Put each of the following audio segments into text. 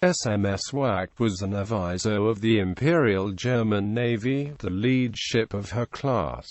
SMS Wacht was an aviso of the Imperial German Navy, the lead ship of her class.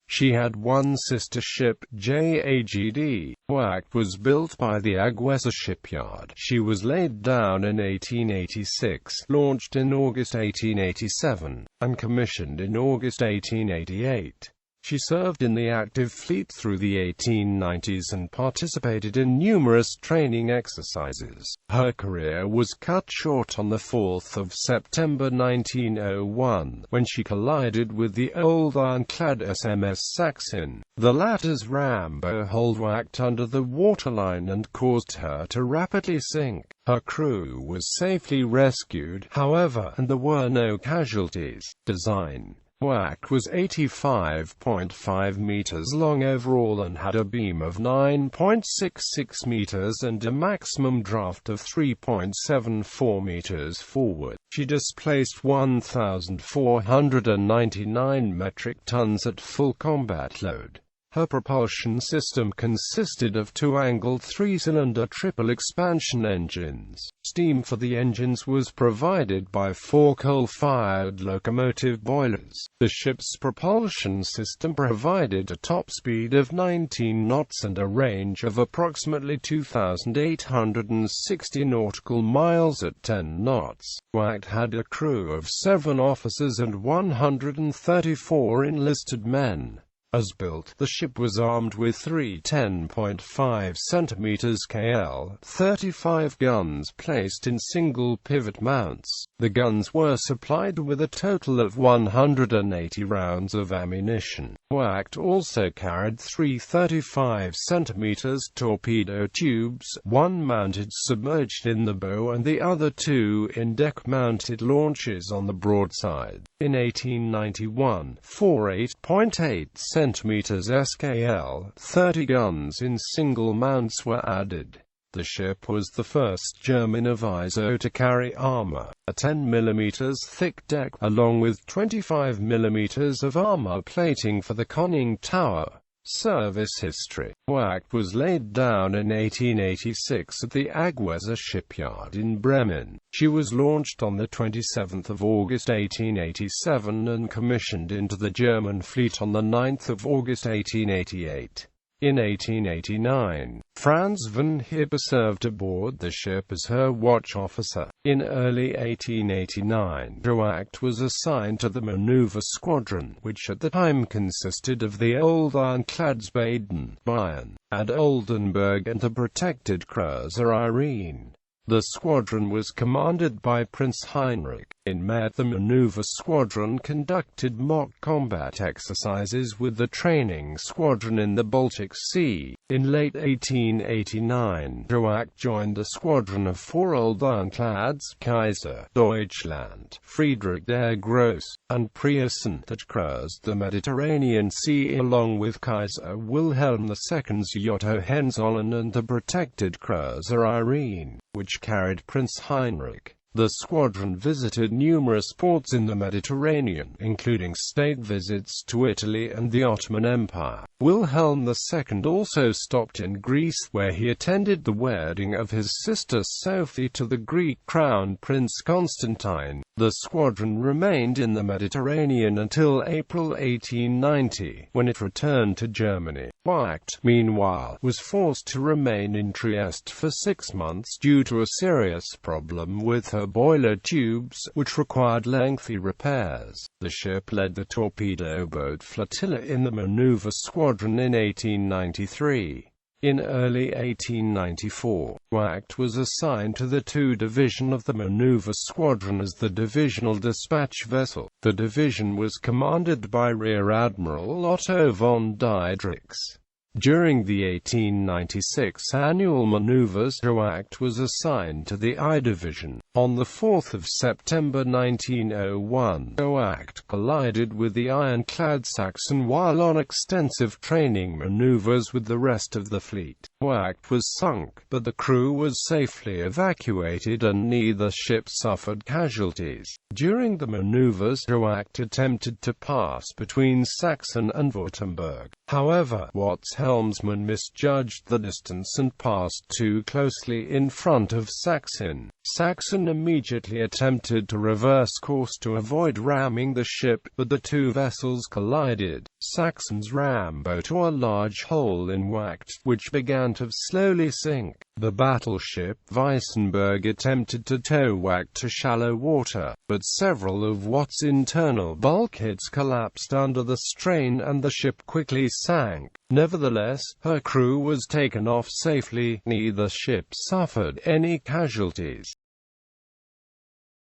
She had one sister ship, Jagd.Wacht was built by the AG Weser shipyard. She was laid down in 1886, launched in August 1887, and commissioned in August 1888. She served in the active fleet through the 1890s and participated in numerous training exercises. Her career was cut short on 4 September 1901, when she collided with the old ironclad SMS Saxon. The latter's rambo hull whacked under the waterline and caused her to rapidly sink. Her crew was safely rescued, however, and there were no casualties. Design: Wacht was 85.5 meters long overall and had a beam of 9.66 meters and a maximum draft of 3.74 meters forward. She displaced 1,499 metric tons at full combat load. Her propulsion system consisted of two angled three-cylinder triple expansion engines. Steam for the engines was provided by 4 coal-fired locomotive boilers. The ship's propulsion system provided a top speed of 19 knots and a range of approximately 2,860 nautical miles at 10 knots. Wacht had a crew of 7 officers and 134 enlisted men. As built, the ship was armed with 3 10.5 cm KL 35 guns placed in single pivot mounts. The guns were supplied with a total of 180 rounds of ammunition. Wacht also carried 3 35 cm torpedo tubes, one mounted submerged in the bow and the other two in deck-mounted launches on the broadside. In 1891, 4 8.8 cm SKL 30 guns in single mounts were added. The ship was the first German aviso to carry armor, a 10 mm thick deck, along with 25 mm of armor plating for the conning tower. Service history: Wacht was laid down in 1886 at the AG Weser shipyard in Bremen. She was launched on 27 August 1887 and commissioned into the German fleet on 9 August 1888. In 1889, Franz von Hipper served aboard the ship as her watch officer. In early 1889, Wacht was assigned to the maneuver squadron, which at the time consisted of the old ironclads Baden, Bayern, and Oldenburg and the protected cruiser Irene. The squadron was commanded by Prince Heinrich. In May, the maneuver squadron conducted mock combat exercises with the training squadron in the Baltic Sea. In late 1889, Wacht joined a squadron of 4 old ironclads, Kaiser, Deutschland, Friedrich der Grosse, and Preußen, that cruised the Mediterranean Sea along with Kaiser Wilhelm II's yacht Hohenzollern and the protected cruiser Irene, which carried Prince Heinrich. The squadron visited numerous ports in the Mediterranean, including state visits to Italy and the Ottoman Empire. Wilhelm II also stopped in Greece, where he attended the wedding of his sister Sophie to the Greek Crown Prince Constantine. The squadron remained in the Mediterranean until April 1890, when it returned to Germany. Wacht, meanwhile, was forced to remain in Trieste for 6 months due to a serious problem with her boiler tubes, which required lengthy repairs. The ship led the torpedo boat flotilla in the maneuver squadron in 1893. In early 1894, Wacht was assigned to the II Division of the maneuver squadron as the divisional dispatch vessel. The division was commanded by Rear Admiral Otto von Diedrichs. During the 1896 annual maneuvers, Wacht was assigned to the I Division. On 4 September 1901, Wacht collided with the ironclad Saxon while on extensive training maneuvers with the rest of the fleet. Wacht was sunk, but the crew was safely evacuated and neither ship suffered casualties. During the maneuvers, Wacht attempted to pass between Saxon and Württemberg. However, Watts helmsman misjudged the distance and passed too closely in front of Saxon. Saxon immediately attempted to reverse course to avoid ramming the ship, but the two vessels collided. Saxon's ram bow tore a large hole in Wacht, which began to slowly sink. The battleship Weissenberg attempted to tow Wacht to shallow water, but several of Wacht's internal bulkheads collapsed under the strain and the ship quickly sank. Nevertheless, her crew was taken off safely. Neither ship suffered any casualties.